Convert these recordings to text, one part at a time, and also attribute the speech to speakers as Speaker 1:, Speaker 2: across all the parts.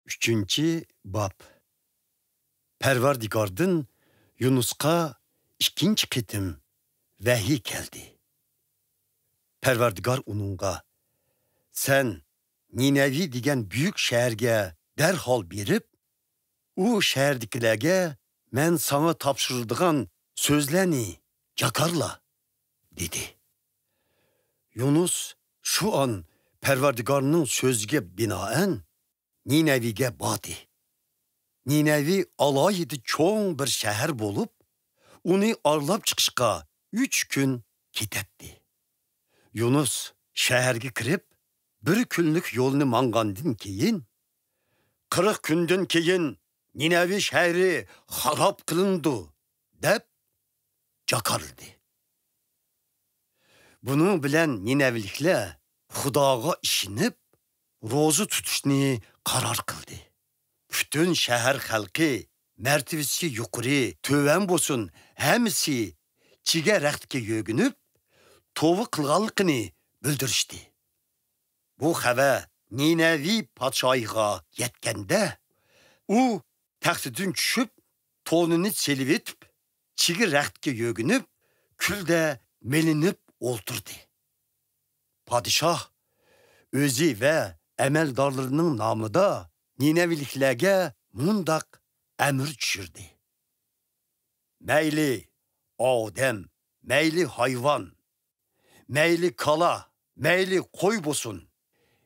Speaker 1: Üçüncü bab. Perverdigar'dın Yunus'a ikinci qitim vahiy geldi. Perverdigar onunğa, sen Ninevi degan büyük şehirge derhal berip, o şehirdikilerge men sana tapşırıldıgan sözlerini jakarla, dedi. Yunus şu an Perverdigar'ın sözüge binaen Ninevi'ge badi. Ninevi alayidi çoğun bir şehir bolup, onu arlap çıkışka 3 gün ketepti. Yunus şehirge kirip, bir günlük yolunu mangandın keyin, 40 gündün keyin Ninevi şehri harap kılındı, dep jakarıldı. Bunun bilen Ninevilikler Xudaga işinip, rozu tutuşni karar kıldı. Bütün şehir halkı mertebesi yukarı, töven bolsun, hemisi çige rehtke yögünüp, tovu kılgalıkını bildirişti. Bu haber Ninevi padşahıga yetkende, o tahtidin düşüp, tonunu selivitip, çige rehtke yögünüp, külde melinip olturdu. Padişah özü ve emeldarlarının namıda Nineviliklerge mundak emir düşürdü. Meyli adem, meyli hayvan, meyli kala, meyli koy bolsun,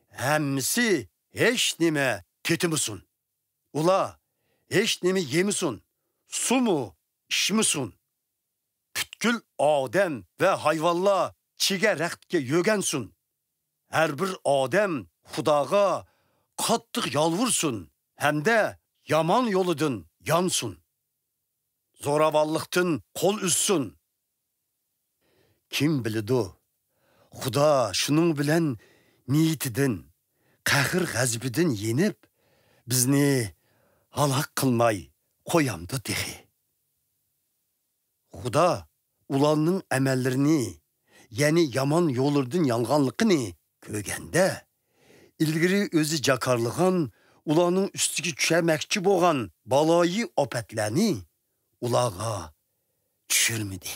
Speaker 1: hemisi hiç nime tetimusun. Ula hiç nime yemisun, su mu, içmisun. Pütkül adem ve hayvanla çige rehtke yögensun. Her bir adem Xudaga kattık yalvursun, hem de yaman yoludun yansın. Zoravallıktın kol üssün. Kim bilidu? Xuda şunun bilen niyetidin, kahır gazbidin yenip, bizni halak kılmay koyamdı dehi. Xuda ulanın emellerini, yani yaman yolurdun yalganlıkını kögende, ilgiri özü jakarlıgan, ulanın üstüki çömekçi boğan balayı opetlerini ulağa düşürmedi.